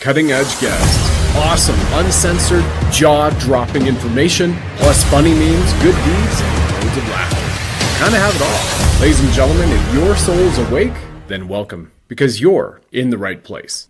Cutting edge guests, awesome, uncensored, jaw-dropping information, plus funny memes, good deeds, and loads of laughter. Kind of have it all. Ladies and gentlemen, if your soul's awake, then welcome, because you're in the right place.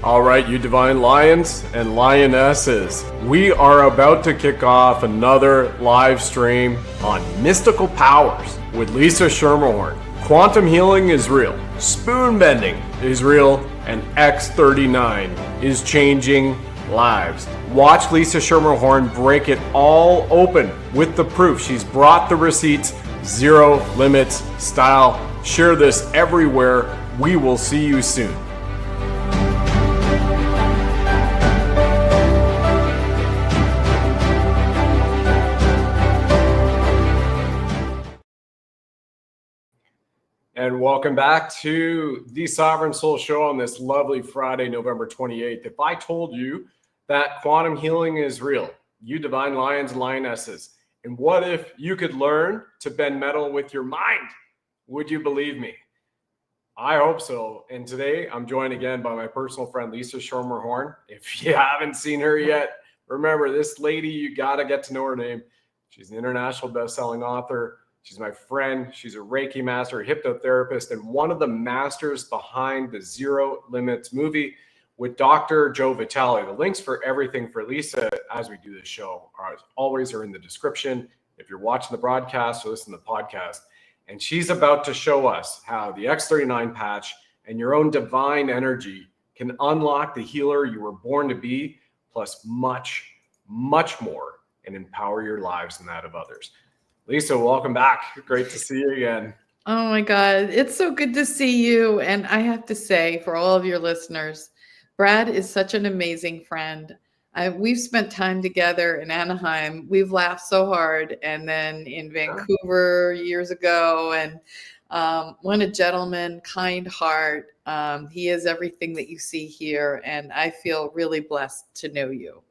All right, you divine lions and lionesses, we are about to kick off another live stream on mystical powers with Lisa Schermerhorn. Quantum healing is real, spoon bending is real, and X39 is changing lives. Watch Lisa Schermerhorn break it all open with the proof. She's brought the receipts, zero limits style. Share this everywhere. We will see you soon. And welcome back to the Sovereign Soul Show on this lovely Friday, November 28th. If I told you that quantum healing is real, you divine lions and lionesses, and what if you could learn to bend metal with your mind? Would you believe me? I hope so. And today I'm joined again by my personal friend, Lisa Schermerhorn. If you haven't seen her yet, remember this lady, you got to get to know her name. She's an international best-selling author. She's my friend. She's a Reiki Master, a hypnotherapist, and one of the masters behind the Zero Limits movie with Dr. Joe Vitale. The links for everything for Lisa as we do this show are in the description. If you're watching the broadcast or listening to the podcast, and she's about to show us how the X39 patch and your own divine energy can unlock the healer you were born to be, plus much, much more, and empower your lives and that of others. Lisa, welcome back. Great to see you again. Oh my God, it's so good to see you. And I have to say, for all of your listeners, Brad is such an amazing friend. We've spent time together in Anaheim. We've laughed so hard. And then in Vancouver years ago. And what a gentleman, kind heart. He is everything that you see here. And I feel really blessed to know you.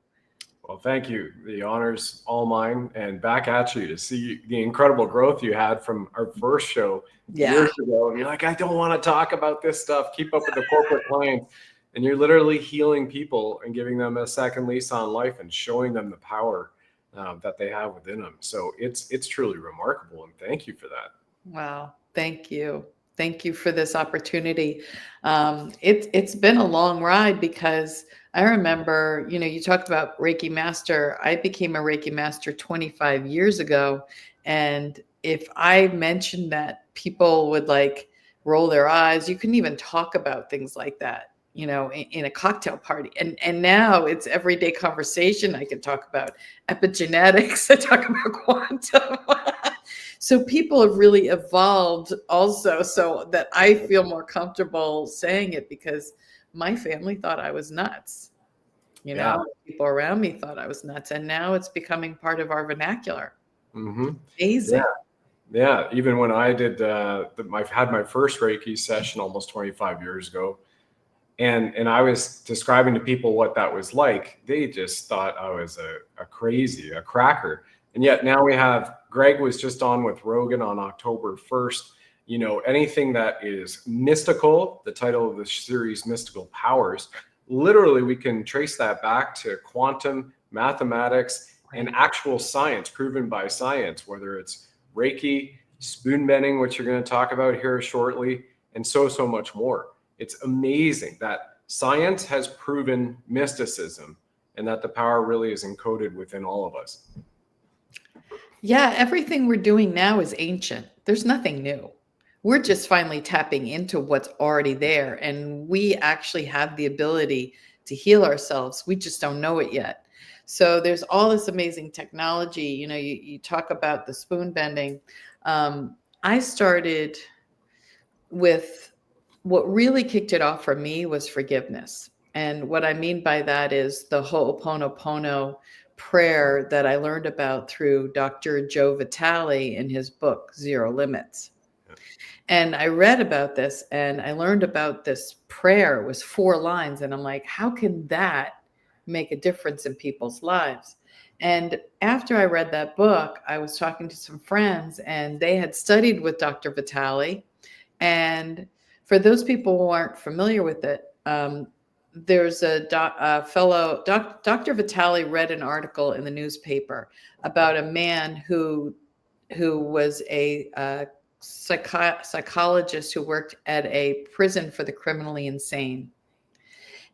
Well, thank you. The honor's all mine, and back at you to see the incredible growth you had from our first show years ago. And you're like, I don't want to talk about this stuff. Keep up with the corporate clients. And you're literally healing people and giving them a second lease on life and showing them the power that they have within them. So it's truly remarkable. And thank you for that. Wow. Thank you. Thank you for this opportunity. It's been a long ride because I remember, you talked about Reiki Master. I became a Reiki Master 25 years ago. And if I mentioned that, people would like roll their eyes. You couldn't even talk about things like that, in a cocktail party. And now it's everyday conversation. I can talk about epigenetics. I talk about quantum. So people have really evolved also, so that I feel more comfortable saying it because my family thought I was nuts. People around me thought I was nuts. And now it's becoming part of our vernacular. Mm-hmm. Amazing. Yeah. Even when I did, I've had my first Reiki session almost 25 years ago. And I was describing to people what that was like. They just thought I was a cracker. And yet now we have, Greg was just on with Rogan on October 1st. Anything that is mystical, the title of the series, Mystical Powers, literally we can trace that back to quantum mathematics and actual science, proven by science, whether it's Reiki, spoon bending, which you're going to talk about here shortly, and so much more. It's amazing that science has proven mysticism and that the power really is encoded within all of us. Yeah, everything we're doing now is ancient. There's nothing new. We're just finally tapping into what's already there. And we actually have the ability to heal ourselves. We just don't know it yet. So there's all this amazing technology. You talk about the spoon bending. I started with what really kicked it off for me was forgiveness. And what I mean by that is the Ho'oponopono prayer that I learned about through Dr. Joe Vitale in his book, Zero Limits. And I read about this and I learned about this prayer. It was 4 lines. And I'm like, how can that make a difference in people's lives? And after I read that book, I was talking to some friends and they had studied with Dr. Vitale. And For those people who aren't familiar with it, there's Dr. Vitale read an article in the newspaper about a man who was a psychologist who worked at a prison for the criminally insane.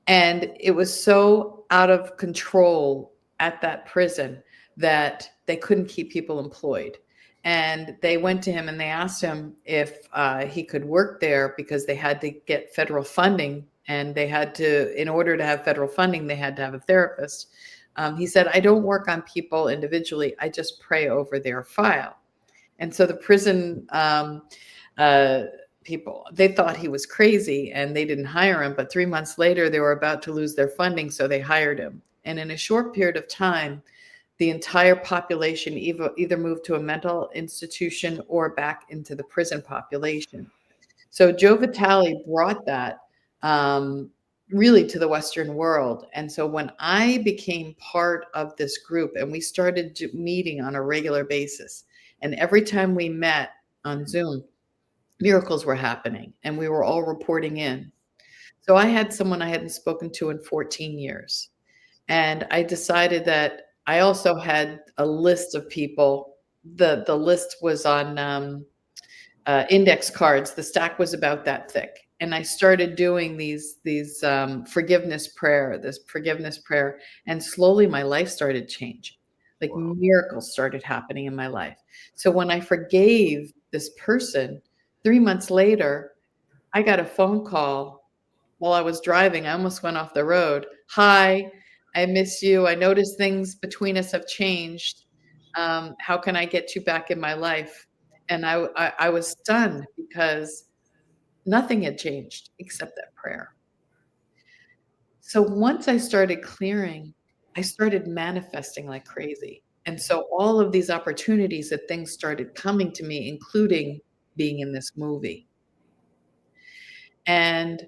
And it was so out of control at that prison that they couldn't keep people employed. And they went to him and they asked him if he could work there because they had to get federal funding. And they had to, in order to have federal funding, they had to have a therapist. He said, I don't work on people individually. I just pray over their file. And so the prison people, they thought he was crazy and they didn't hire him. But 3 months later, they were about to lose their funding. So they hired him. And in a short period of time, the entire population either moved to a mental institution or back into the prison population. So Joe Vitale brought that really to the Western world. And so when I became part of this group and we started meeting on a regular basis, and every time we met on Zoom, miracles were happening and we were all reporting in. So I had someone I hadn't spoken to in 14 years. And I decided that I also had a list of people. The list was on index cards. The stack was about that thick. And I started doing these forgiveness prayer, and slowly my life started changing. Like miracles started happening in my life. So when I forgave this person, 3 months later, I got a phone call while I was driving. I almost went off the road. Hi, I miss you. I noticed things between us have changed. How can I get you back in my life? And I was stunned because nothing had changed except that prayer. So once I started clearing, I started manifesting like crazy. And so all of these opportunities that things started coming to me, including being in this movie. And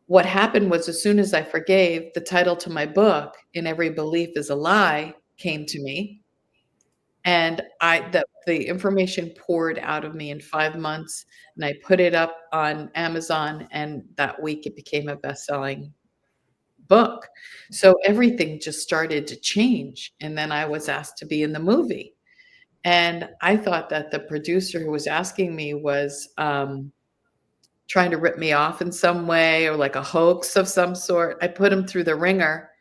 what happened was, as soon as I forgave, the title to my book, In Every Belief is a Lie, came to me. And the information poured out of me in 5 months, and I put it up on Amazon, and that week it became a best-selling book. So everything just started to change. And then I was asked to be in the movie. And I thought that the producer who was asking me was trying to rip me off in some way, or like a hoax of some sort. I put him through the ringer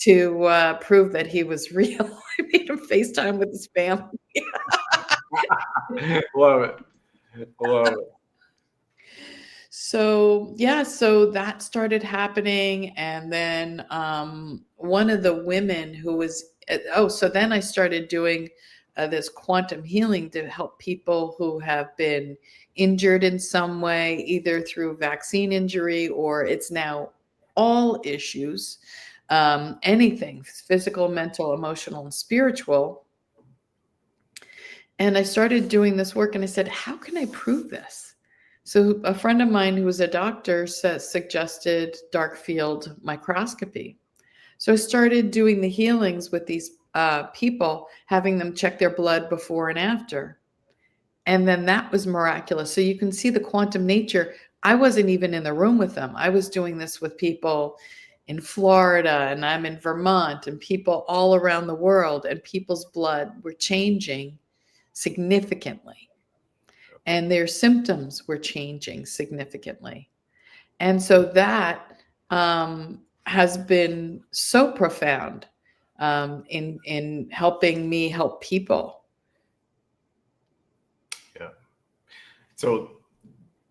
to prove that he was real. I made him FaceTime with his family. Love it. Love it. So that started happening. And then one of the women who was, so then I started doing this quantum healing to help people who have been injured in some way, either through vaccine injury, or it's now all issues, anything, physical, mental, emotional, and spiritual. And I started doing this work and I said, how can I prove this? So a friend of mine who was a doctor suggested dark field microscopy. So I started doing the healings with these people, having them check their blood before and after. And then that was miraculous. So you can see the quantum nature. I wasn't even in the room with them. I was doing this with people in Florida, and I'm in Vermont, and people all around the world, and people's blood were changing significantly. And their symptoms were changing significantly. And so that has been so profound in helping me help people. Yeah. So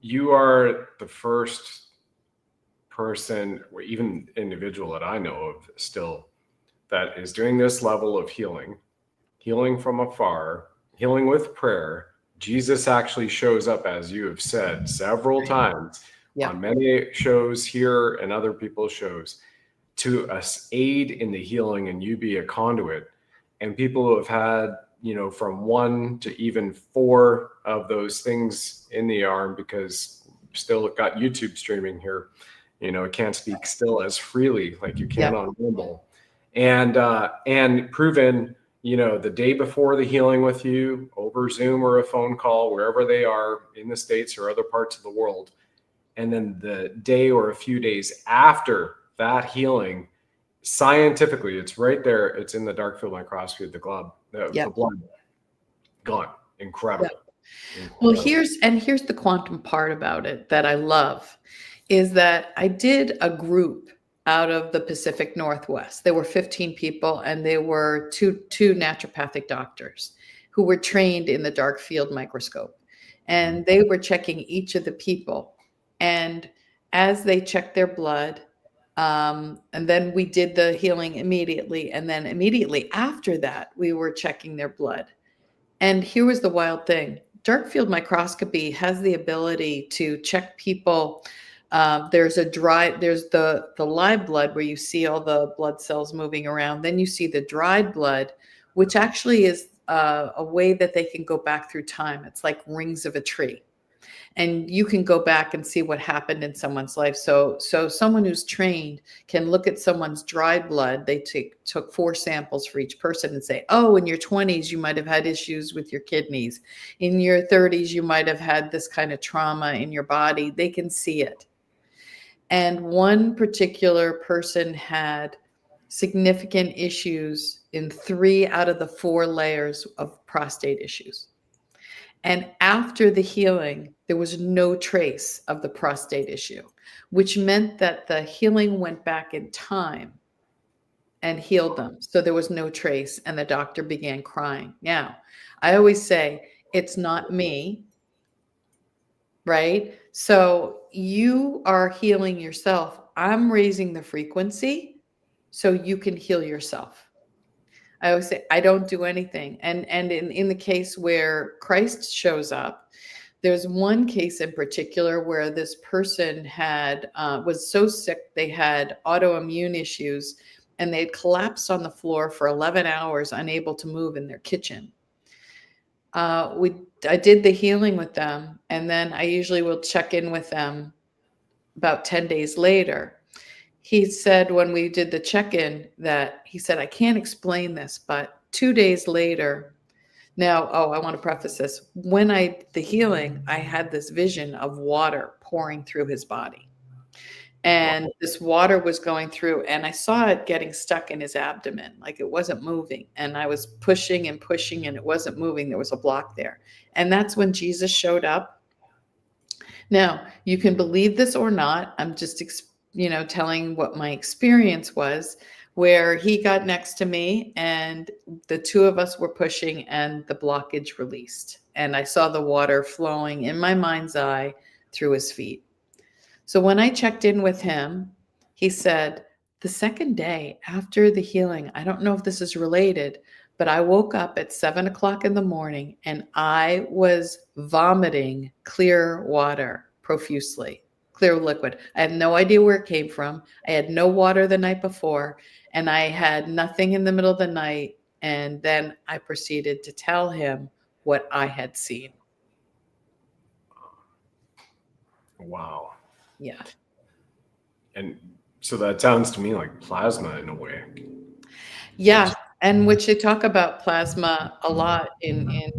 you are the first person, or even individual that I know of still, that is doing this level of healing from afar, healing with prayer. Jesus actually shows up, as you have said several times on many shows here and other people's shows, to us aid in the healing, and you be a conduit. And people who have had, from 1 to even 4 of those things in the arm, because still got YouTube streaming here, can't speak still as freely like you can on mobile, and proven, the day before the healing with you over Zoom or a phone call, wherever they are in the States or other parts of the world, And then the day or a few days after that healing, scientifically, it's right there. It's in the dark field microscopy of the the blood gone. Incredible. Well, here's the quantum part about it that I love is that I did a group out of the Pacific Northwest. There were 15 people, and they were two naturopathic doctors who were trained in the dark field microscope. And they were checking each of the people. And as they checked their blood, and then we did the healing immediately. And then immediately after that, we were checking their blood. And here was the wild thing. Dark field microscopy has the ability to check people. There's the live blood where you see all the blood cells moving around. Then you see the dried blood, which actually is a way that they can go back through time. It's like rings of a tree. And you can go back and see what happened in someone's life. So someone who's trained can look at someone's dried blood. They took 4 samples for each person and say, oh, in your 20s, you might have had issues with your kidneys. In your 30s, you might have had this kind of trauma in your body. They can see it. And one particular person had significant issues in 3 out of the 4 layers of prostate issues. And after the healing, there was no trace of the prostate issue, which meant that the healing went back in time and healed them. So there was no trace, and the doctor began crying. Now, I always say, it's not me, right? So you are healing yourself. I'm raising the frequency so you can heal yourself. I always say, I don't do anything. And in the case where Christ shows up, there's one case in particular where this person was so sick, they had autoimmune issues, and they had collapsed on the floor for 11 hours, unable to move in their kitchen. I did the healing with them, and then I usually will check in with them about 10 days later. He said when we did the check-in he said, I can't explain this, but 2 days later, I want to preface this. When I did the healing, I had this vision of water pouring through his body. And this water was going through, and I saw it getting stuck in his abdomen, like it wasn't moving. And I was pushing and pushing, and it wasn't moving. There was a block there. And that's when Jesus showed up. Now, you can believe this or not. I'm just telling what my experience was, where he got next to me and the 2 of us were pushing and the blockage released. And I saw the water flowing in my mind's eye through his feet. So when I checked in with him, he said, the second day after the healing, I don't know if this is related, but I woke up at 7 o'clock in the morning and I was vomiting clear water profusely. Clear liquid. I had no idea where it came from. I had no water the night before, and I had nothing in the middle of the night. And then I proceeded to tell him what I had seen. Wow. Yeah. And so that sounds to me like plasma in a way. Yeah. And which they talk about plasma a lot in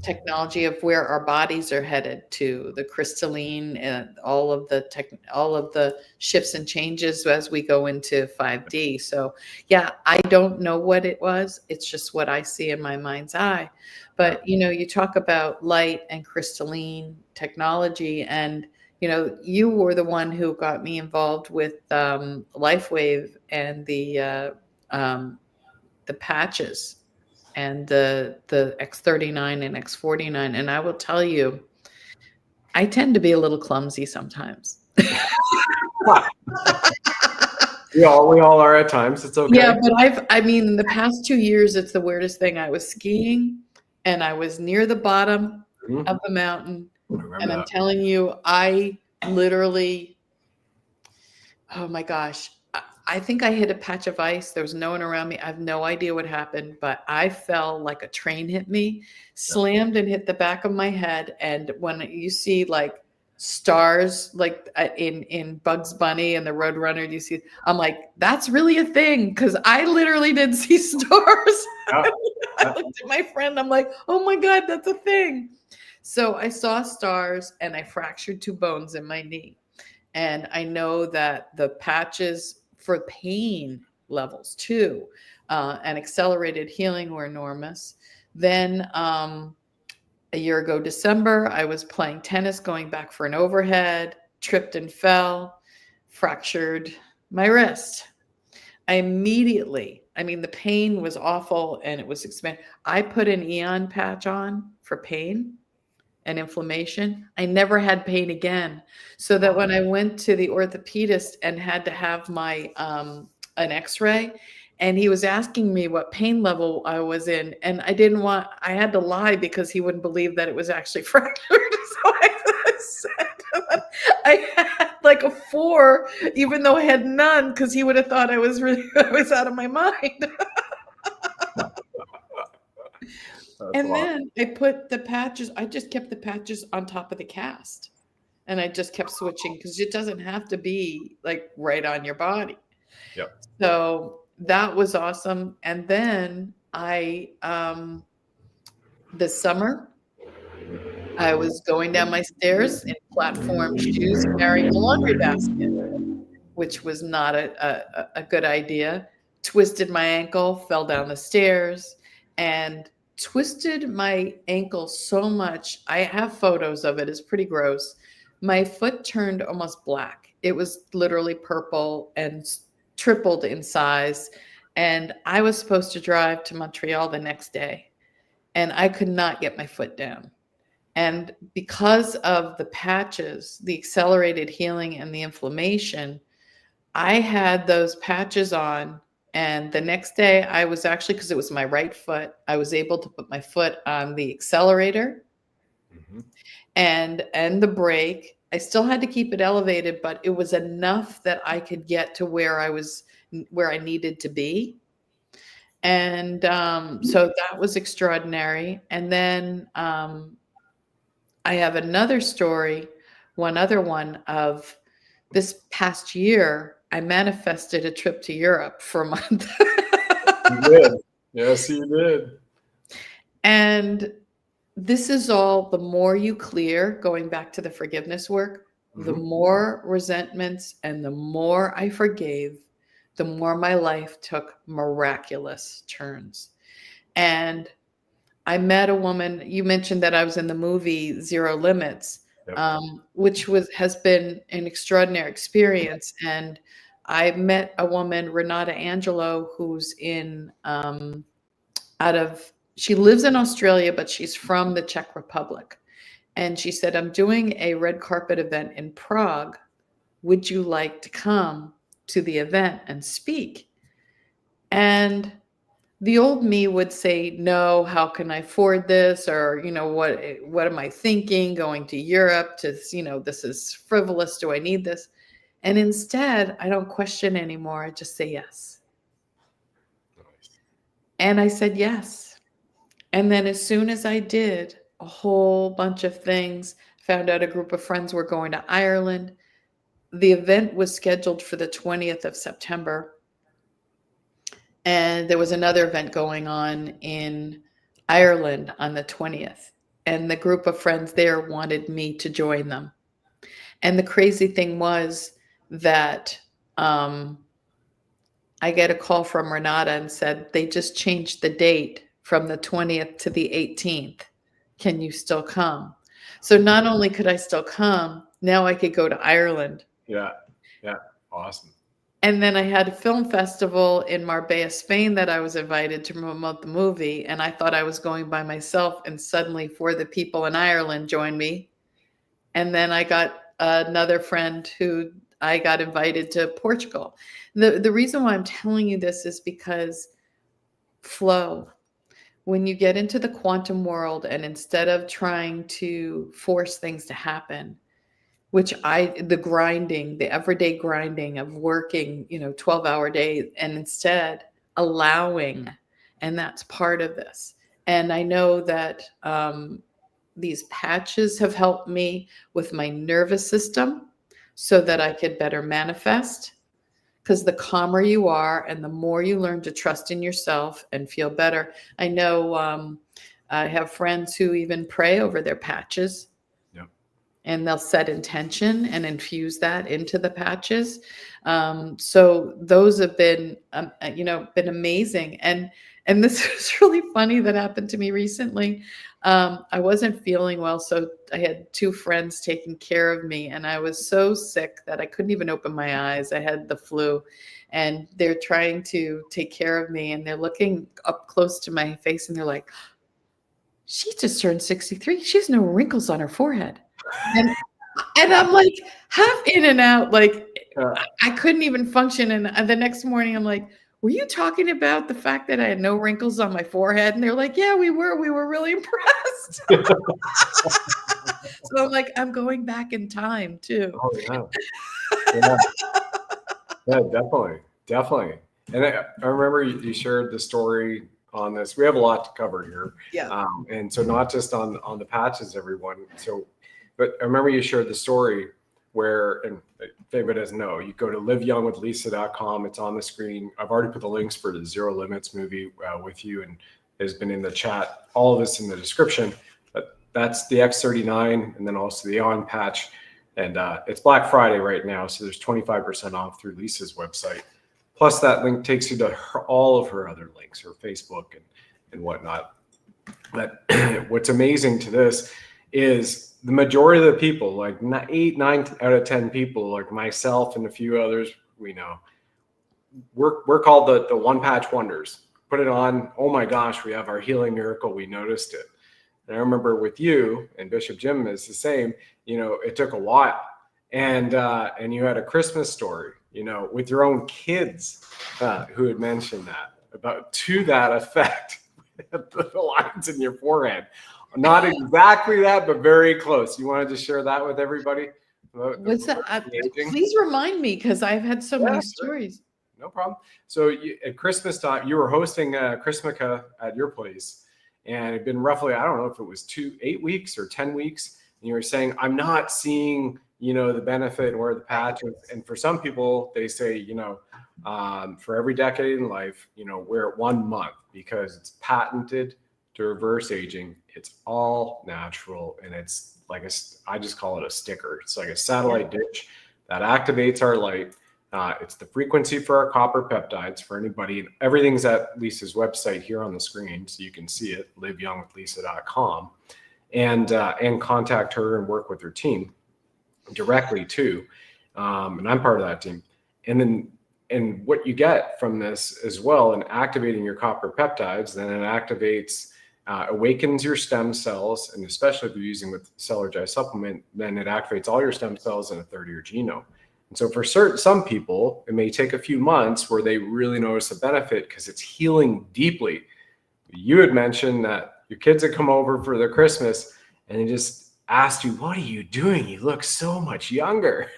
technology of where our bodies are headed to, the crystalline and all of the shifts and changes as we go into 5D. So yeah, I don't know what it was. It's just what I see in my mind's eye. But you talk about light and crystalline technology, and you were the one who got me involved with LifeWave and the patches and the X39 and X49. And I will tell you, I tend to be a little clumsy sometimes. We all are at times. It's okay. Yeah, but in the past 2 years, it's the weirdest thing. I was skiing and I was near the bottom of the mountain. And I'm telling you, I literally, oh my gosh, I think I hit a patch of ice. There was no one around me. I have no idea what happened, but I fell like a train hit me, slammed and hit the back of my head. And when you see like stars, like in Bugs Bunny and the Roadrunner, you see, I'm like, that's really a thing. Cause I literally did see stars. I looked at my friend. I'm like, oh my God, that's a thing. So I saw stars and I fractured 2 bones in my knee. And I know that the patches for pain levels too, and accelerated healing were enormous. Then a year ago, December, I was playing tennis, going back for an overhead, tripped and fell, fractured my wrist. I mean, the pain was awful and it was expanding. I put an Eon patch on for pain and inflammation. I never had pain again. So that when I went to the orthopedist and had to have my an x-ray, and he was asking me what pain level I was in, and I had to lie because he wouldn't believe that it was actually fractured. So I said I had like a 4, even though I had none, because he would have thought I was out of my mind. And then I put the patches, I just kept the patches on top of the cast. And I just kept switching because it doesn't have to be like right on your body. Yep. So that was awesome. And then this summer, I was going down my stairs in platform shoes carrying a laundry basket, which was not a good idea. Twisted my ankle, fell down the stairs, and twisted my ankle so much. I have photos of it. It's pretty gross. My foot turned almost black. It was literally purple and tripled in size. And I was supposed to drive to Montreal the next day, and I could not get my foot down. And because of the patches, the accelerated healing and the inflammation, I had those patches on. And the next day I was actually, because it was my right foot, I was able to put my foot on the accelerator and the brake. I still had to keep it elevated, but it was enough that I could get to where I needed to be. And so that was extraordinary. And then I have another story, one other one of this past year. I manifested a trip to Europe for a month. You did. Yes, you did. And this is all, the more you clear, going back to the forgiveness work, the more resentments and the more I forgave, the more my life took miraculous turns. And I met a woman. You mentioned that I was in the movie Zero Limits, which has been an extraordinary experience. And I met a woman, Renata Angelo, who's she lives in Australia, but she's from the Czech Republic. And she said, I'm doing a red carpet event in Prague. Would you like to come to the event and speak? And the old me would say, no, how can I afford this? Or, what am I thinking? Going to Europe this is frivolous. Do I need this? And instead, I don't question anymore. I just say yes. Nice. And I said yes. And then as soon as I did, a whole bunch of things, found out a group of friends were going to Ireland. The event was scheduled for the 20th of September. And there was another event going on in Ireland on the 20th. And the group of friends there wanted me to join them. And the crazy thing was that I get a call from Renata and said, they just changed the date from the 20th to the 18th. Can you still come? So not only could I still come, now I could go to Ireland. Yeah. Awesome. And then I had a film festival in Marbella, Spain that I was invited to promote the movie. And I thought I was going by myself. And suddenly 4 of the people in Ireland joined me. And then I got another friend who I got invited to Portugal. The reason why I'm telling you this is because flow. When you get into the quantum world and instead of trying to force things to happen, the everyday grinding of working, 12-hour days, and instead allowing, and that's part of this. And I know that these patches have helped me with my nervous system so that I could better manifest, because the calmer you are and the more you learn to trust in yourself and feel better. I know I have friends who even pray over their patches. Yep. And they'll set intention and infuse that into the patches. So those have been, been amazing. And this is really funny that happened to me recently. I wasn't feeling well, so I had 2 friends taking care of me, and I was so sick that I couldn't even open my eyes. I had the flu, and they're trying to take care of me, and they're looking up close to my face, and they're like, "She just turned 63. She has no wrinkles on her forehead." And I'm like half in and out, like I couldn't even function. And the next morning I'm like, "Were you talking about the fact that I had no wrinkles on my forehead?" And they're like, "Yeah, we were. We were really impressed." So I'm like, I'm going back in time too. Oh yeah. Yeah. Yeah, definitely. Definitely. And I remember you shared the story on this. We have a lot to cover here. Yeah. And so not just on the patches, everyone. So, but I remember you shared the story where, and if anybody doesn't know, you go to liveyoungwithlisa.com. It's on the screen. I've already put the links for the Zero Limits movie with you, and has been in the chat. All of this in the description. But that's the X39, and then also the On patch. And it's Black Friday right now, so there's 25% off through Lisa's website. Plus, that link takes you to all of her other links, her Facebook and whatnot. But what's amazing to this is the majority of the people, like 8, 9 out of 10 people, like myself and a few others we know, we're called the one patch wonders. Put it on. Oh my gosh, we have our healing miracle. We noticed it. And I remember with you, and Bishop Jim is the same. It took a while, and you had a Christmas story, with your own kids who had mentioned that about to that effect, the lines in your forehead. Not exactly that, but very close. You wanted to share that with everybody? What's that? Please remind me, because I've had so many stories. No problem. So at Christmas time, you were hosting Christmaka at your place, and it'd been roughly, I don't know if it was 8 weeks or 10 weeks. And you were saying, I'm not seeing, the benefit or the patch. And for some people, they say, for every decade in life, wear it 1 month because it's patented to reverse aging. It's all natural. And it's like I just call it a sticker. It's like a satellite dish that activates our light. It's the frequency for our copper peptides for anybody. And everything's at Lisa's website here on the screen, so you can see it, liveyoungwithlisa.com, and contact her and work with her team directly too. And I'm part of that team. And what you get from this as well, in activating your copper peptides, then it activates, awakens your stem cells, and especially if you're using with Cellergi supplement, then it activates all your stem cells in a third of your genome. And so for some people, it may take a few months where they really notice the benefit because it's healing deeply. You had mentioned that your kids had come over for their Christmas and they just asked you, "What are you doing? You look so much younger."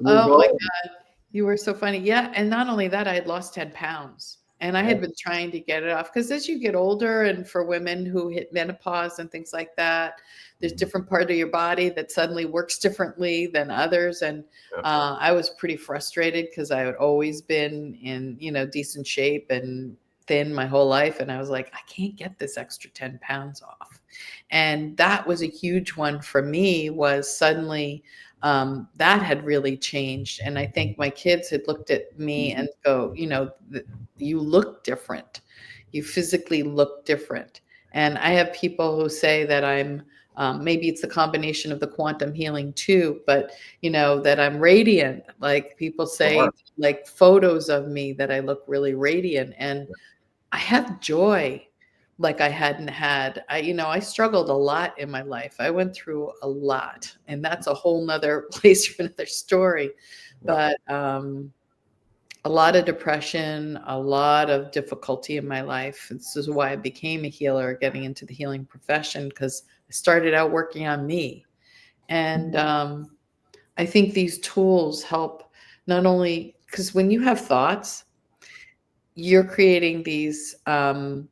Oh my God. You were so funny. Yeah. And not only that, I had lost 10 pounds. And I had been trying to get it off because as you get older, and for women who hit menopause and things like that, there's different part of your body that suddenly works differently than others. And I was pretty frustrated because I had always been in, decent shape and thin my whole life. And I was like, I can't get this extra 10 pounds off. And that was a huge one for me, was suddenly that had really changed. And I think my kids had looked at me and go, you look different. You physically look different. And I have people who say that I'm, maybe it's a combination of the quantum healing too, but that I'm radiant. Like people say, like photos of me that I look really radiant, and I have joy like I hadn't had. I struggled a lot in my life. I went through a lot, and that's a whole nother place for another story. But a lot of depression, a lot of difficulty in my life. This is why I became a healer, getting into the healing profession, because I started out working on me. And I think these tools help, not only because when you have thoughts, you're creating these peptides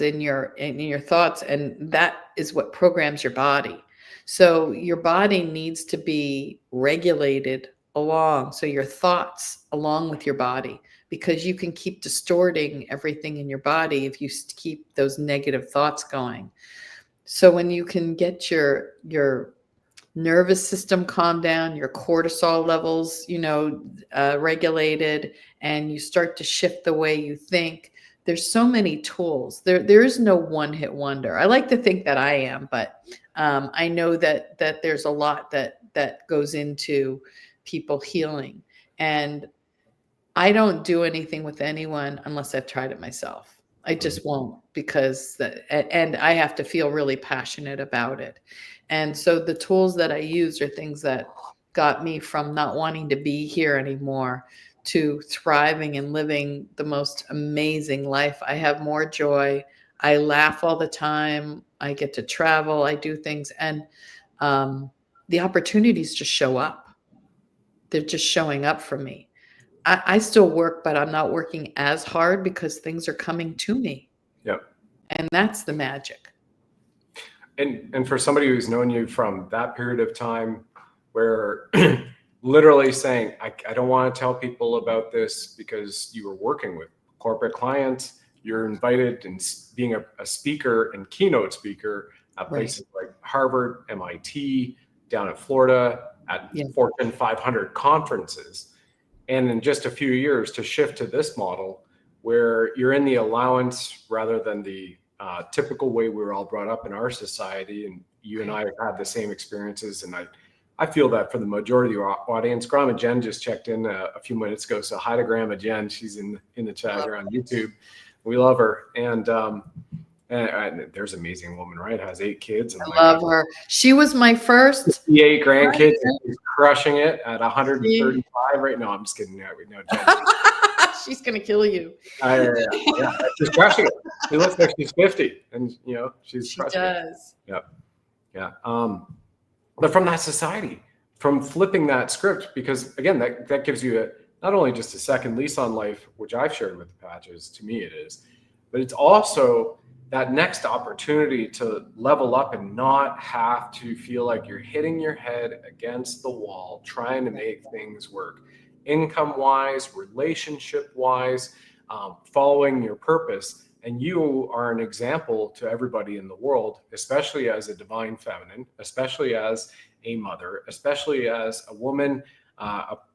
in your thoughts, and that is what programs your body. So your body needs to be regulated along, so your thoughts along with your body, because you can keep distorting everything in your body if you keep those negative thoughts going. So when you can get your nervous system calmed down, your cortisol levels, regulated, and you start to shift the way you think. There's so many tools. There is no one-hit wonder. I like to think that I am, but I know that there's a lot that goes into people healing. And I don't do anything with anyone unless I've tried it myself. I just won't, because and I have to feel really passionate about it. And so the tools that I use are things that got me from not wanting to be here anymore to thriving and living the most amazing life. I have more joy. I laugh all the time. I get to travel. I do things. And the opportunities just show up. They're just showing up for me. I still work, but I'm not working as hard because things are coming to me. Yep. And that's the magic. And for somebody who's known you from that period of time where literally saying, I don't want to tell people about this because you were working with corporate clients, you're invited and being a speaker and keynote speaker at places like Harvard, MIT, down in Florida, at Fortune 500 conferences. And in just a few years to shift to this model where you're in the allowance rather than the typical way we were all brought up in our society. And you and I have had the same experiences. And I feel that for the majority of our audience. Grandma Jen just checked in a few minutes ago. So hi to Grandma Jen. She's in the chat here on YouTube. We love her. And there's an amazing woman, right? Has 8 kids. And I love her. She was my first. 58 grandkids. And she's crushing it at 135 right now. I'm just kidding. No, Jen. She's going to kill you. Yeah, she's crushing it. She looks like she's 50 and she's crushing does. It. Yeah. But from that society, from flipping that script, because again, that gives you not only just a second lease on life, which I've shared with the Patches, to me it is, but it's also that next opportunity to level up and not have to feel like you're hitting your head against the wall, trying to make things work. Income-wise, relationship-wise, following your purpose. And you are an example to everybody in the world, especially as a divine feminine, especially as a mother, especially as a woman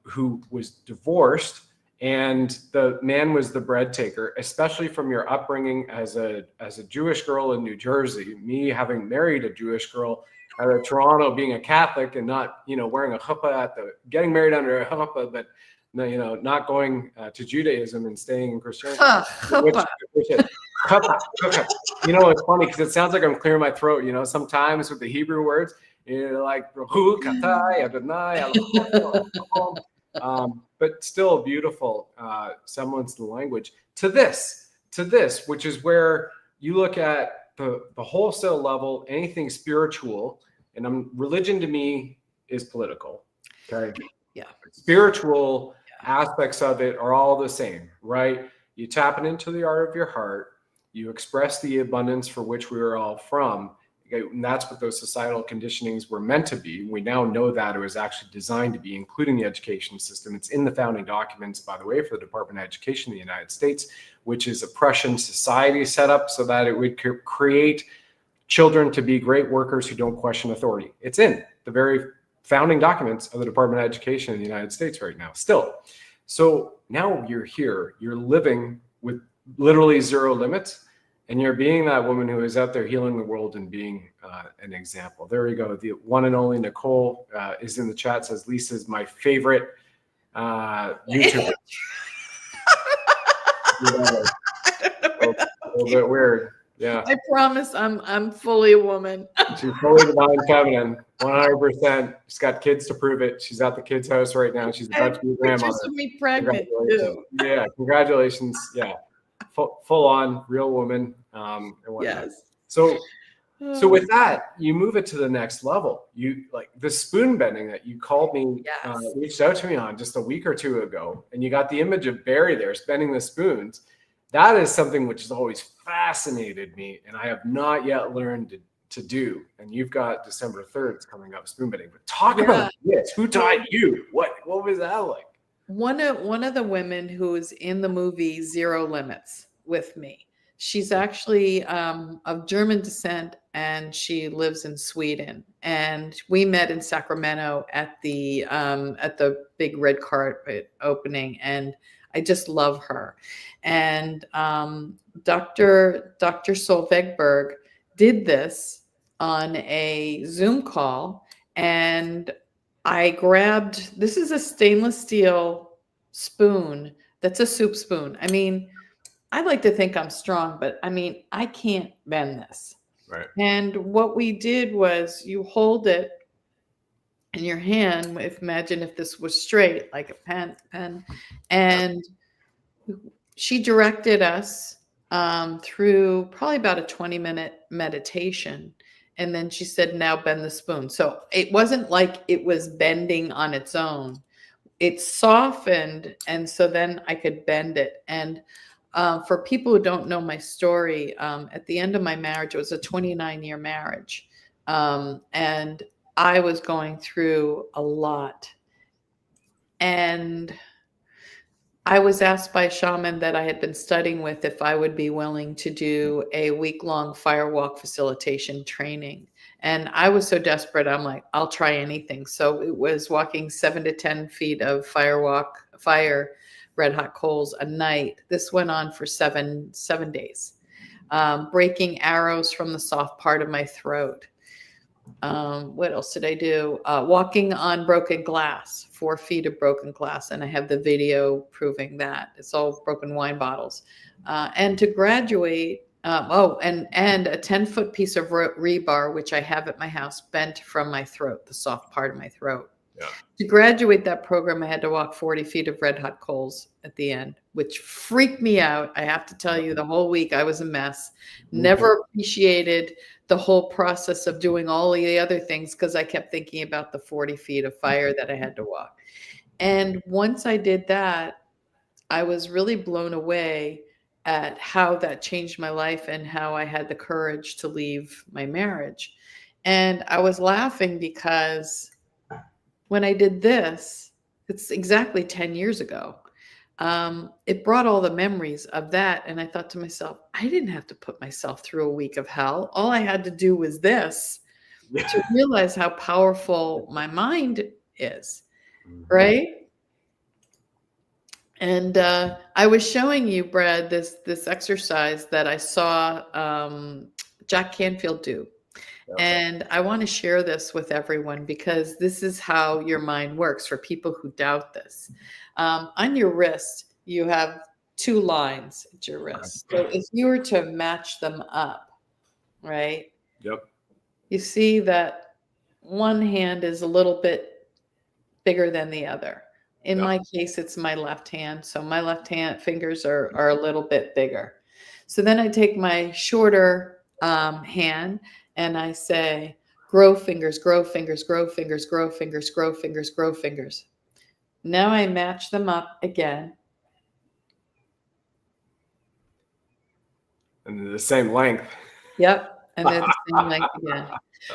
who was divorced and the man was the bread taker, especially from your upbringing as a Jewish girl in New Jersey, me having married a Jewish girl out of Toronto, being a Catholic and not, wearing a chuppah getting married under a chuppah, but not going to Judaism and staying in Christianity. Chuppah. It's funny because it sounds like I'm clearing my throat. Sometimes with the Hebrew words, like but still beautiful semblance to the language. To this, which is where you look at the wholesale level, anything spiritual. And religion to me is political. Okay. Yeah. Spiritual aspects of it are all the same, right? You tap into the art of your heart. You express the abundance for which we are all from. And that's what those societal conditionings were meant to be. We now know that it was actually designed to be, including the education system. It's in the founding documents, by the way, for the Department of Education in the United States, which is a Prussian society set up so that it would create children to be great workers who don't question authority. It's in the very founding documents of the Department of Education in the United States right now, still. So now you're here, you're living with literally zero limits, and you're being that woman who is out there healing the world and being an example. There we go. The one and only Nicole is in the chat, says Lisa's my favorite YouTuber. A little bit weird. Yeah. I promise I'm fully a woman. She's fully divine feminine, 100%. She's got kids to prove it. She's at the kids' house right now. She's about to be a grandmother. Pictures of me pregnant too. Yeah, congratulations. Yeah, full on real woman. And whatnot. Yes. So with that, you move it to the next level. You like the spoon bending that you called me, reached out to me on just a week or two ago, and you got the image of Barry there spending the spoons. That is something which has always fascinated me, and I have not yet learned to do. And you've got December 3rd coming up, spoon bending. But talk about this. Who taught you? What was that like? one of the women who is in the movie Zero Limits with me. She's actually of German descent, and she lives in Sweden. And we met in Sacramento at the big red carpet opening, and I just love her. And Dr. Solveigberg did this on a Zoom call, and I grabbed, this is a stainless steel spoon that's a soup spoon. I mean, I like to think I'm strong, but I mean, I can't bend this. Right. And what we did was you hold it in your hand. Imagine if this was straight, like a pen. And she directed us through probably about a 20-minute meditation. And then she said, now bend the spoon. So it wasn't like it was bending on its own. It softened. And so then I could bend it. And for people who don't know my story, at the end of my marriage, it was a 29-year marriage. And I was going through a lot. And I was asked by a shaman that I had been studying with if I would be willing to do a week-long firewalk facilitation training. And I was so desperate, I'm like, I'll try anything. So it was walking 7 to 10 feet of fire, red hot coals a night. This went on for seven days. Breaking arrows from the soft part of my throat. What else did I do? Walking on broken glass, 4 feet of broken glass. And I have the video proving that. It's all broken wine bottles. And to graduate, and a 10-foot piece of rebar, which I have at my house, bent from my throat, the soft part of my throat. Yeah. To graduate that program, I had to walk 40 feet of red hot coals at the end, which freaked me out. I have to tell you, the whole week I was a mess. Never appreciated the whole process of doing all the other things because I kept thinking about the 40 feet of fire that I had to walk. And once I did that, I was really blown away at how that changed my life and how I had the courage to leave my marriage. And I was laughing because when I did this, it's exactly 10 years ago. It brought all the memories of that. And I thought to myself, I didn't have to put myself through a week of hell. All I had to do was this to realize how powerful my mind is. Right. And I was showing you, Brad, this exercise that I saw Jack Canfield do. And I want to share this with everyone because this is how your mind works for people who doubt this. On your wrist, you have 2 lines at your wrist. So if you were to match them up, right? Yep. You see that one hand is a little bit bigger than the other. In my case, it's my left hand. So my left hand fingers are a little bit bigger. So then I take my shorter hand and I say, grow fingers, grow fingers, grow fingers, grow fingers, grow fingers, grow fingers. Now I match them up again. And they're the same length. Yep. And they're the same length again.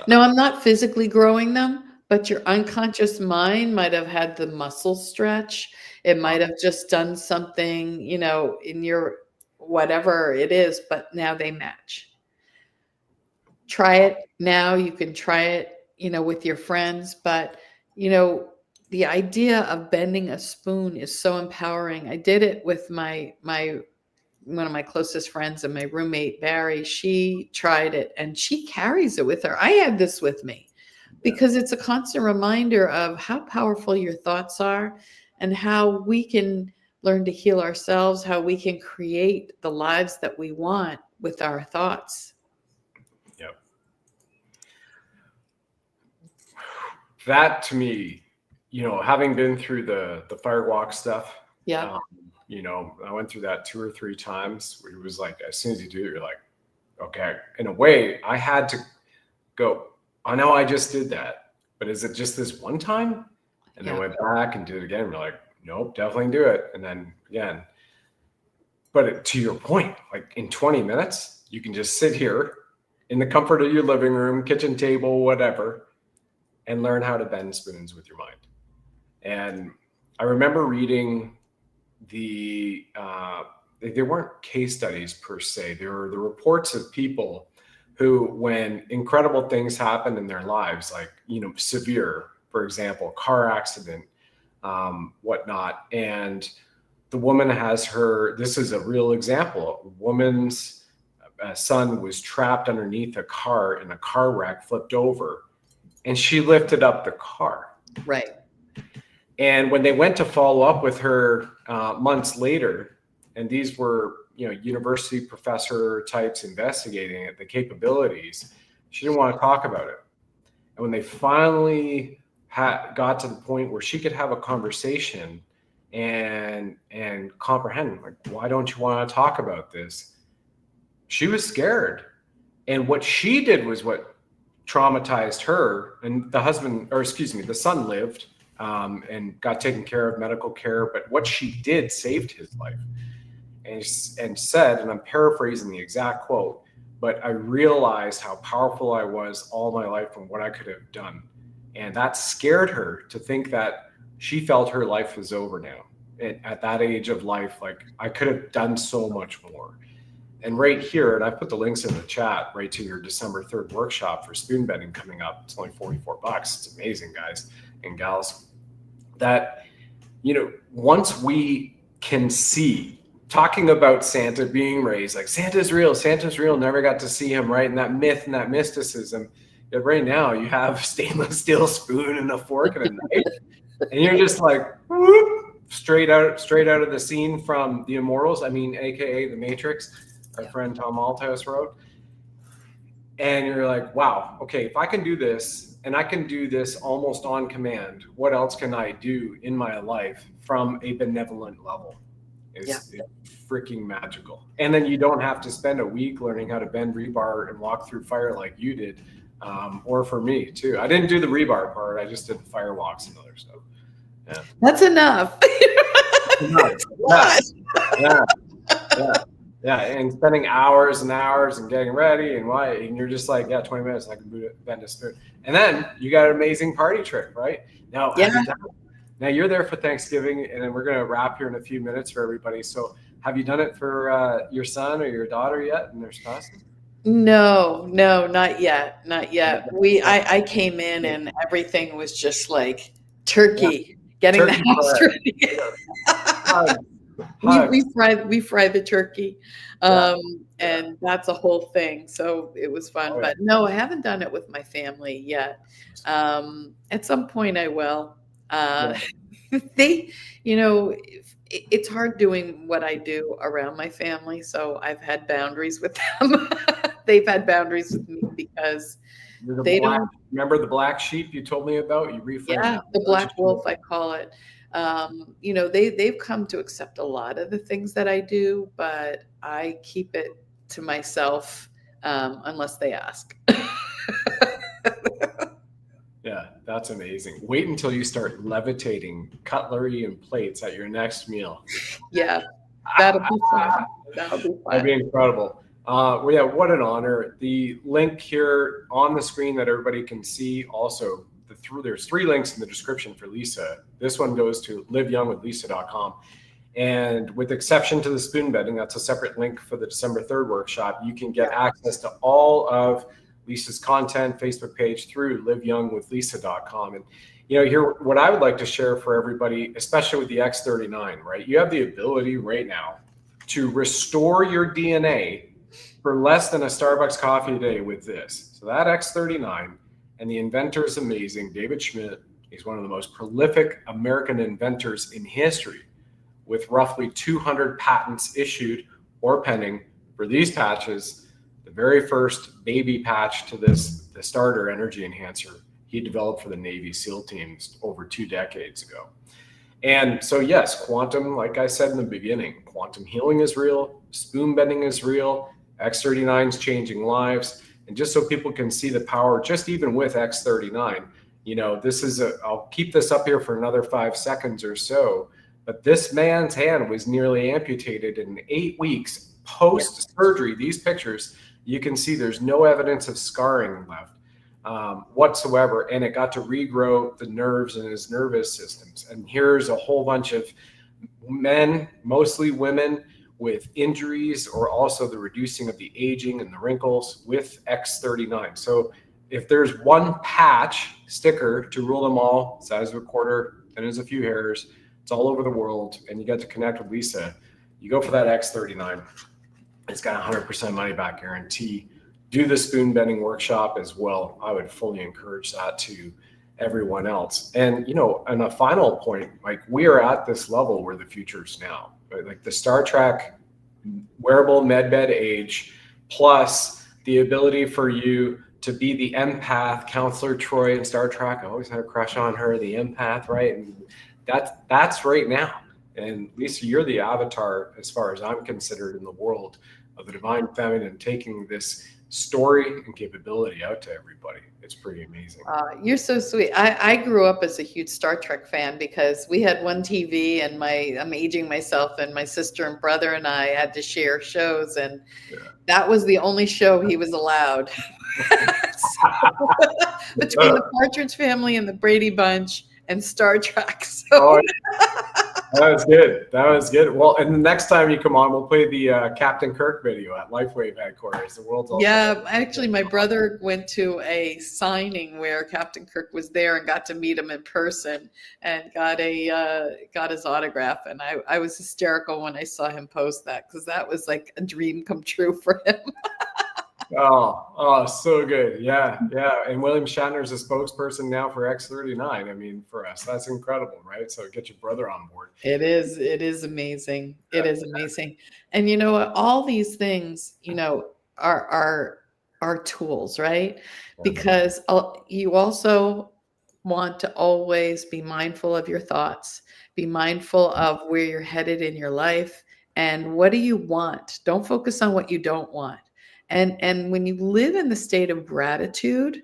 No, I'm not physically growing them, but your unconscious mind might have had the muscle stretch. It might have just done something, in your whatever it is, but now they match. Try it now. You can try it, with your friends, but, the idea of bending a spoon is so empowering. I did it with one of my closest friends and my roommate, Barry. She tried it and she carries it with her. I had this with me because it's a constant reminder of how powerful your thoughts are and how we can learn to heal ourselves, how we can create the lives that we want with our thoughts. Yep. That to me, having been through the firewalk stuff, Yeah. I went through that 2 or 3 times where it was like, as soon as you do it, you're like, okay. In a way, I had to go, I know I just did that, but is it just this one time? And then I went back and did it again. We're like, nope, definitely do it. And then again, but to your point, like in 20 minutes, you can just sit here in the comfort of your living room, kitchen table, whatever, and learn how to bend spoons with your mind. And I remember reading they weren't case studies per se. They were the reports of people who, when incredible things happen in their lives, like, severe, for example, car accident, whatnot. And the woman has this is a real example. A woman's son was trapped underneath a car in a car wreck, flipped over, and she lifted up the car. Right. And when they went to follow up with her months later, and these were, university professor types investigating it, the capabilities, she didn't want to talk about it. And when they finally got to the point where she could have a conversation and comprehend, like, why don't you want to talk about this? She was scared. And what she did was what traumatized her. And the son lived and got taken care of, medical care. But what she did saved his life. And said, and I'm paraphrasing the exact quote, but I realized how powerful I was all my life and what I could have done. And that scared her to think that she felt her life was over now. At that age of life, like, I could have done so much more. And right here, and I put the links in the chat, right to your December 3rd workshop for spoon bending coming up. It's only $44. It's amazing, guys and gals. That, once we can see, talking about Santa being raised, like, Santa's real, never got to see him, right? And that myth and that mysticism, that right now you have a stainless steel spoon and a fork and a knife, and you're just like, whoop, straight out of the scene from The Immortals, AKA The Matrix, our friend Tom Malthouse wrote. And you're like, wow, okay, if I can do this, and I can do this almost on command, what else can I do in my life from a benevolent level? It's freaking magical. And then you don't have to spend a week learning how to bend rebar and walk through fire like you did, or for me too. I didn't do the rebar part. I just did the fire walks and other stuff. Yeah. That's enough. Yeah. And spending hours and hours and getting ready and you're just like, 20 minutes, I can bend a spoon. And then you got an amazing party trick, right? Now, Now you're there for Thanksgiving, and then we're going to wrap here in a few minutes for everybody. So have you done it for your son or your daughter yet and their spouse? No, not yet. I came in and everything was just like turkey, getting the house ready. We fry the turkey, and that's a whole thing. So it was fun, but no, I haven't done it with my family yet. At some point I will. It's hard doing what I do around my family. So I've had boundaries with them. They've had boundaries with me because don't remember the black sheep you told me about. You reframed the black wolf, I call it. They've come to accept a lot of the things that I do, but I keep it to myself unless they ask. Yeah, that's amazing. Wait until you start levitating cutlery and plates at your next meal. Yeah, that'll be fun. That'd be incredible. What an honor. The link here on the screen that everybody can see. Also, there's 3 links in the description for Lisa. This one goes to liveyoungwithlisa.com. And with exception to the spoon bending, that's a separate link for the December 3rd workshop. You can get access to all of Lisa's content, Facebook page through liveyoungwithlisa.com. And, here, what I would like to share for everybody, especially with the X39, right? You have the ability right now to restore your DNA for less than a Starbucks coffee a day with this. So that X39, and the inventor is amazing. David Schmidt, he's one of the most prolific American inventors in history, with roughly 200 patents issued or pending for these patches. The very first baby patch to the starter energy enhancer he developed for the Navy SEAL teams over 2 decades ago. And so, yes, quantum, like I said in the beginning, quantum healing is real, spoon bending is real, X39 is changing lives. And just so people can see the power, just even with X39, I'll keep this up here for another 5 seconds or so, but this man's hand was nearly amputated in 8 weeks post-surgery. These pictures, you can see there's no evidence of scarring left. whatsoever. And it got to regrow the nerves in his nervous systems. And here's a whole bunch of men, mostly women, with injuries, or also the reducing of the aging and the wrinkles with X39. So if there's one patch sticker to rule them all, size of a quarter, then there's a few hairs, it's all over the world, and you get to connect with Lisa, you go for that X39. It's got 100% money back guarantee. Do the spoon bending workshop as well. I would fully encourage that to everyone else. And, you know, on a final point, like, we are at this level where the future is now. Right? Like the Star Trek wearable medbed age, plus the ability for you to be the empath, Counselor Troy in Star Trek. I always had a crush on her, the empath, right? And that's right now. And Lisa, you're the avatar, as far as I'm considered, in the world of the divine feminine, taking this story and capability out to everybody. It's pretty amazing. You're so sweet. I grew up as a huge Star Trek fan because we had one TV, and I'm aging myself, and my sister and brother and I had to share shows, and that was the only show he was allowed. Between the Partridge Family and the Brady Bunch and Star Trek. So. That was good. That was good. Well, and the next time you come on, we'll play the Captain Kirk video at LifeWave headquarters. The world's all actually, my brother went to a signing where Captain Kirk was there and got to meet him in person and got his autograph. And I was hysterical when I saw him post that, because that was like a dream come true for him. Oh, so good. Yeah. And William Shatner's a spokesperson now for X39. I mean, for us, that's incredible, right? So get your brother on board. It is amazing. It is amazing. And you know what? All these things, you know, are tools, right? Because you also want to always be mindful of your thoughts, be mindful of where you're headed in your life, and what do you want? Don't focus on what you don't want. And when you live in the state of gratitude,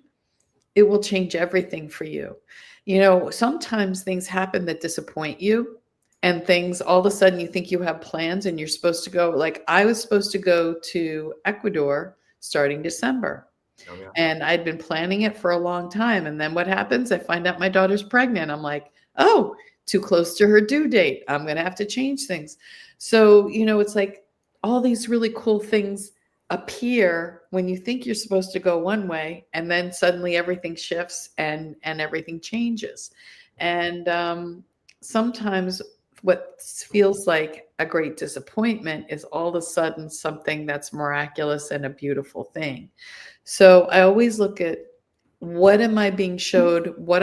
it will change everything for you. You know, sometimes things happen that disappoint you, and things, all of a sudden you think you have plans and you're supposed to go. Like, I was supposed to go to Ecuador starting December. Oh, yeah. And I'd been planning it for a long time. And then what happens? I find out my daughter's pregnant. I'm like, oh, too close to her due date. I'm going to have to change things. So, you know, it's like all these really cool things appear when you think you're supposed to go one way, and then suddenly everything shifts and everything changes. And sometimes what feels like a great disappointment is all of a sudden something that's miraculous and a beautiful thing. So I always look at, what am I being showed? What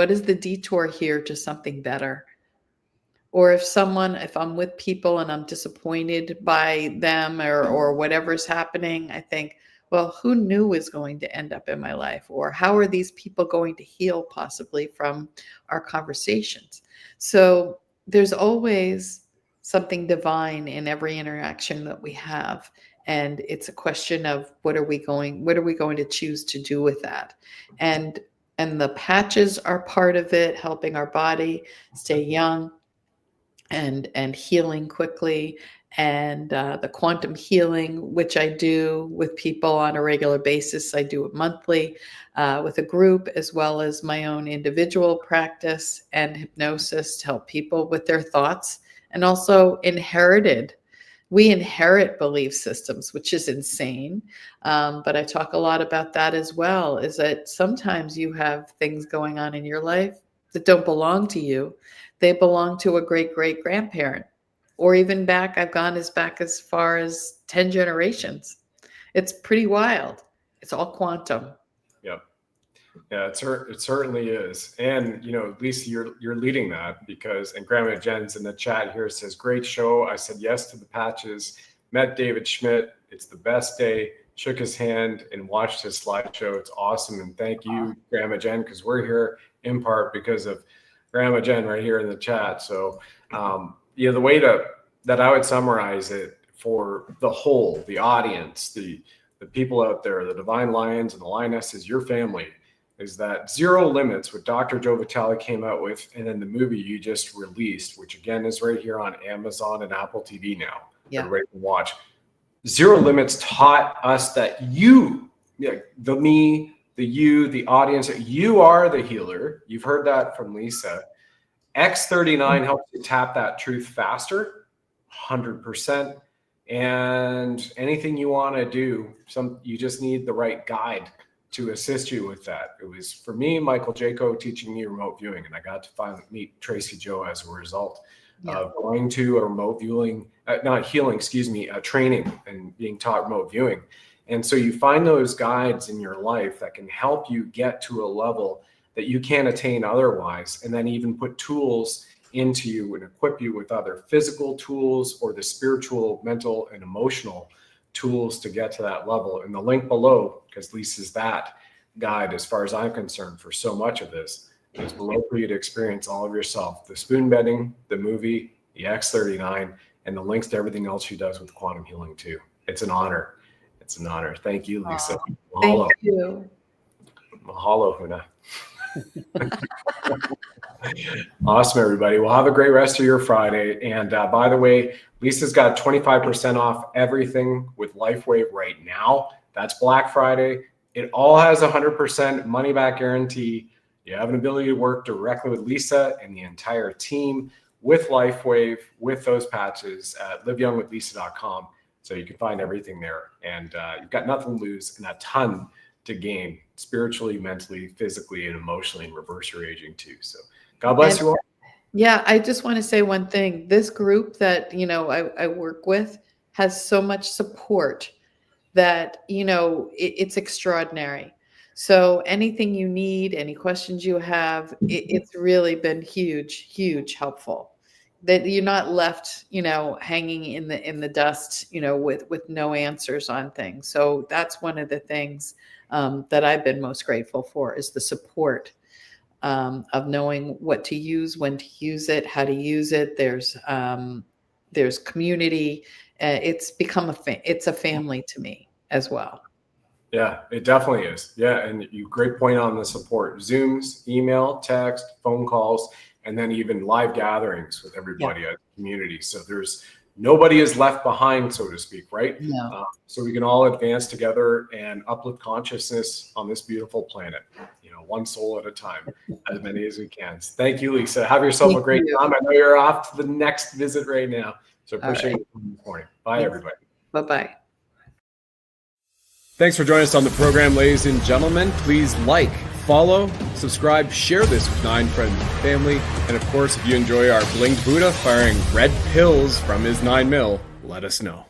is the detour here to something better? Or if I'm with people and I'm disappointed by them or whatever's happening, I think, well, who knew was going to end up in my life? Or how are these people going to heal possibly from our conversations? So there's always something divine in every interaction that we have. And it's a question of what are we going to choose to do with that? And the patches are part of it, helping our body stay young and healing quickly, and the quantum healing, which I do with people on a regular basis. I do it monthly with a group, as well as my own individual practice and hypnosis to help people with their thoughts, and also we inherit belief systems, which is insane. But I talk a lot about that as well, is that sometimes you have things going on in your life that don't belong to you. They belong to a great-great-grandparent, or even I've gone back as far as 10 generations. It's pretty wild. It's all quantum. Yep. Yeah, it certainly is. And, you know, Lisa, you're leading that, because, and Grandma Jen's in the chat here says, great show. I said yes to the patches, met David Schmidt. It's the best day. Shook his hand and watched his slideshow. It's awesome. And thank you, Grandma Jen, because we're here in part because of Grandma Jen right here in the chat. So, the way that I would summarize it for the whole, the audience, the people out there, the divine lions and the lionesses, your family, is that Zero Limits, what Dr. Joe Vitale came out with, and then the movie you just released, which again is right here on Amazon and Apple TV now. Yeah. Everybody can watch. Zero Limits taught us that the me, the audience, you are the healer. You've heard that from Lisa. X39 helps you tap that truth faster, 100%. And anything you want to do, you just need the right guide to assist you with that. It was, for me, Michael Jaco teaching me remote viewing, and I got to finally meet Tracy Joe as a result of going to a remote viewing, training and being taught remote viewing. And so you find those guides in your life that can help you get to a level that you can't attain otherwise, and then even put tools into you and equip you with other physical tools or the spiritual, mental, and emotional tools to get to that level. And the link below, because Lisa's that guide as far as I'm concerned for so much of this, is below for you to experience all of yourself. The spoon bending, the movie, the X39, and the links to everything else she does with quantum healing too. It's an honor. It's an honor. Thank you, Lisa. Mahalo. Thank you. Mahalo, Huna. Awesome, everybody. Well, have a great rest of your Friday. And by the way, Lisa's got 25% off everything with LifeWave right now. That's Black Friday. It all has 100% money back guarantee. You have an ability to work directly with Lisa and the entire team with LifeWave, with those patches at liveyoungwithlisa.com. So you can find everything there. And you've got nothing to lose and a ton to gain spiritually, mentally, physically, and emotionally, and reverse your aging too. So God bless you all. Yeah, I just want to say one thing. This group that, I work with has so much support that, it's extraordinary. So anything you need, any questions you have, it's really been huge helpful. That you're not left, hanging in the dust, with no answers on things. So that's one of the things that I've been most grateful for, is the support of knowing what to use, when to use it, how to use it. There's community. It's become it's a family to me as well. Yeah, it definitely is. Yeah, and great point on the support. Zooms, email, text, phone calls, and then even live gatherings with everybody at the community. So nobody is left behind, so to speak, right? No. So we can all advance together and uplift consciousness on this beautiful planet, one soul at a time, as many as we can. So thank you, Lisa. Have yourself a great time. I know you're off to the next visit right now. So appreciate you this morning. Bye, everybody. Bye-bye. Thanks for joining us on the program, ladies and gentlemen. Please like, follow, subscribe, share this with 9 friends and family. And of course, if you enjoy our Bling Buddha firing red pills from his 9mm, let us know.